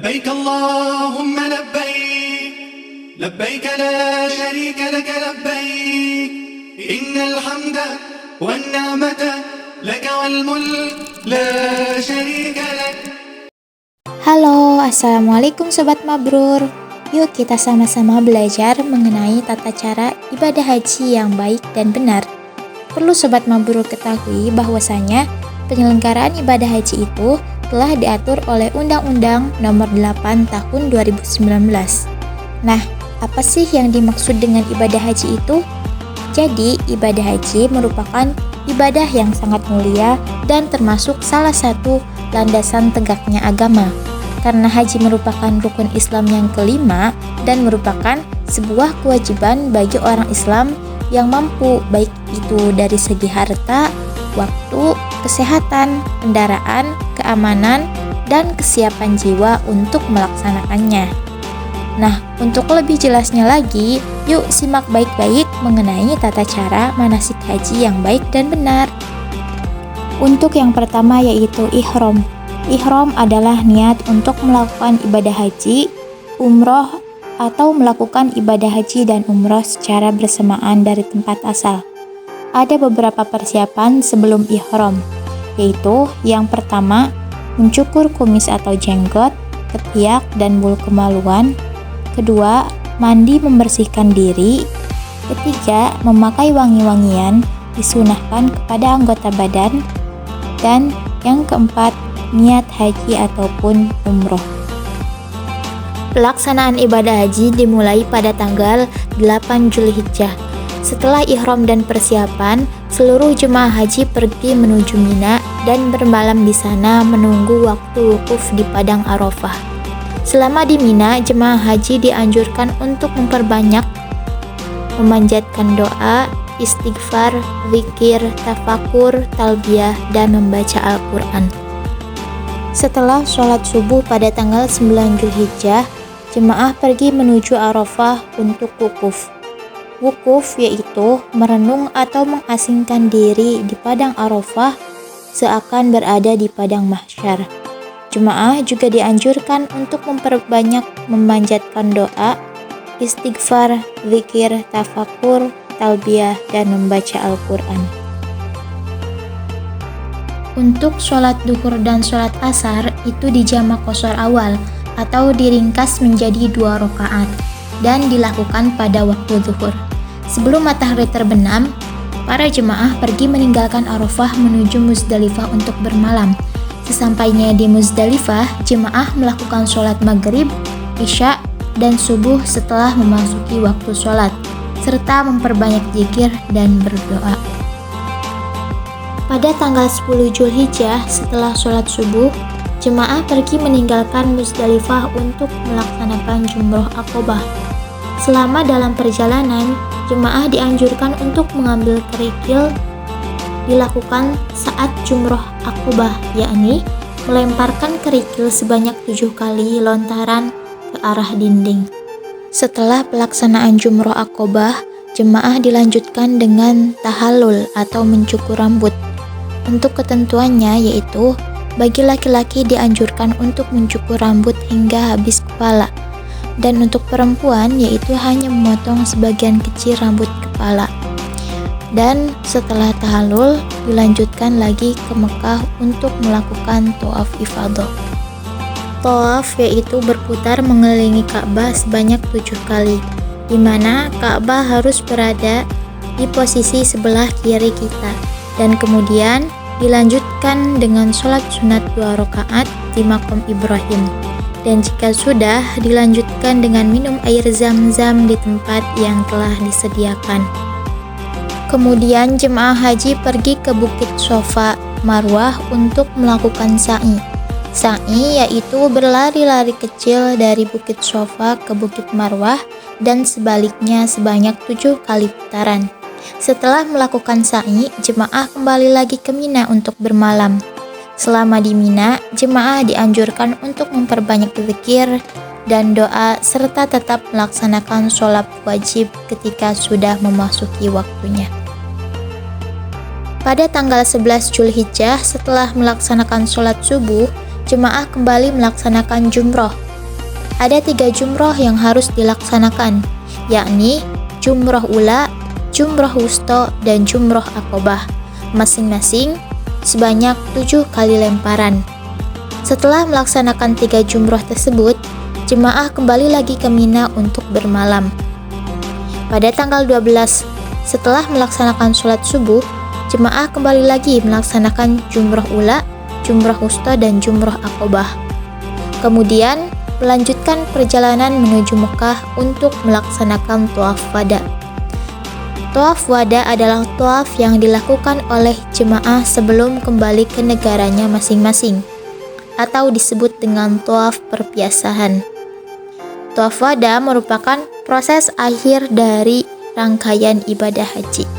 لبيك اللهم لبيك لبيك لا شريك لك لبيك إن الحمد والنعمة لك والملك لا شريك لك. Halo, Assalamualaikum Sobat Mabrur. Yuk kita sama-sama belajar mengenai tata cara ibadah haji yang baik dan benar. Perlu Sobat Mabrur ketahui bahwasanya penyelenggaraan ibadah haji itu telah diatur oleh Undang-Undang Nomor 8 Tahun 2019. Nah, apa sih yang dimaksud dengan ibadah haji itu? Jadi, ibadah haji merupakan ibadah yang sangat mulia dan termasuk salah satu landasan tegaknya agama. Karena haji merupakan rukun Islam yang kelima dan merupakan sebuah kewajiban bagi orang Islam yang mampu, baik itu dari segi harta, waktu, kesehatan, kendaraan, keamanan, dan kesiapan jiwa untuk melaksanakannya. Nah, untuk lebih jelasnya lagi, yuk simak baik-baik mengenai tata cara manasik haji yang baik dan benar. Untuk yang pertama yaitu ihram. Ihram adalah niat untuk melakukan ibadah haji, umroh, atau melakukan ibadah haji dan umroh secara bersamaan dari tempat asal. Ada beberapa persiapan sebelum ihram, yaitu yang pertama, mencukur kumis atau jenggot, ketiak, dan bulu kemaluan. Kedua, mandi membersihkan diri. Ketiga, memakai wangi-wangian disunahkan kepada anggota badan. Dan yang keempat, niat haji ataupun umroh. Pelaksanaan ibadah haji dimulai pada tanggal 8 Zulhijjah. Setelah ihram dan persiapan, seluruh jemaah haji pergi menuju Mina dan bermalam di sana menunggu waktu wukuf di Padang Arafah. Selama di Mina, jemaah haji dianjurkan untuk memperbanyak memanjatkan doa, istighfar, zikir, tafakur, talbiyah, dan membaca Al-Quran. Setelah sholat subuh pada tanggal 9 Zulhijjah, jemaah pergi menuju Arafah untuk wukuf. Wukuf yaitu merenung atau mengasingkan diri di Padang Arafah seakan berada di Padang Mahsyar. Jemaah juga dianjurkan untuk memperbanyak memanjatkan doa, istighfar, zikir, tafakur, talbiyah, dan membaca Al-Quran. Untuk sholat duhur dan sholat asar itu dijamak qashar awal atau diringkas menjadi 2 rakaat dan dilakukan pada waktu zuhur. Sebelum matahari terbenam, para jemaah pergi meninggalkan Arafah menuju Muzdalifah untuk bermalam. Sesampainya di Muzdalifah, jemaah melakukan sholat maghrib, isya, dan subuh setelah memasuki waktu sholat, serta memperbanyak zikir dan berdoa. Pada tanggal 10 Zulhijjah setelah sholat subuh, jemaah pergi meninggalkan Muzdalifah untuk melaksanakan jumroh Aqobah. Selama dalam perjalanan, jemaah dianjurkan untuk mengambil kerikil dilakukan saat jumroh Aqobah, yakni melemparkan kerikil sebanyak 7 kali lontaran ke arah dinding. Setelah pelaksanaan jumroh Aqobah, jemaah dilanjutkan dengan tahallul atau mencukur rambut. Untuk ketentuannya yaitu, bagi laki-laki dianjurkan untuk mencukur rambut hingga habis kepala, dan untuk perempuan yaitu hanya memotong sebagian kecil rambut kepala. Dan setelah tahallul, dilanjutkan lagi ke Mekah untuk melakukan tawaf ifadah. Tawaf yaitu berputar mengelilingi Ka'bah sebanyak 7 kali, di mana Ka'bah harus berada di posisi sebelah kiri kita, dan kemudian dilanjutkan dengan sholat sunat 2 rakaat di Maqam Ibrahim, dan jika sudah dilanjutkan dengan minum air zam-zam di tempat yang telah disediakan. Kemudian jemaah haji pergi ke Bukit Safa Marwah untuk melakukan sa'i. Sa'i yaitu berlari-lari kecil dari Bukit Safa ke Bukit Marwah dan sebaliknya sebanyak 7 kali putaran. Setelah melakukan sa'i, jemaah kembali lagi ke Mina untuk bermalam. Selama di Mina, jemaah dianjurkan untuk memperbanyak zikir dan doa serta tetap melaksanakan sholat wajib ketika sudah memasuki waktunya. Pada tanggal 11 Zulhijjah, setelah melaksanakan sholat subuh, jemaah kembali melaksanakan jumroh. ada 3 jumroh yang harus dilaksanakan, yakni jumroh ula, jumroh wusta, dan jumroh aqobah, masing-masing sebanyak 7 kali lemparan. Setelah melaksanakan 3 jumroh tersebut, jemaah kembali lagi ke Mina untuk bermalam. Pada tanggal 12, setelah melaksanakan sholat subuh, jemaah kembali lagi melaksanakan jumroh ula, jumroh wusta, dan jumroh aqobah. Kemudian melanjutkan perjalanan menuju Mekah untuk melaksanakan tawaf wada. Tawaf wada adalah tawaf yang dilakukan oleh jemaah sebelum kembali ke negaranya masing-masing, atau disebut dengan tawaf perpisahan. Tawaf wada merupakan proses akhir dari rangkaian ibadah haji.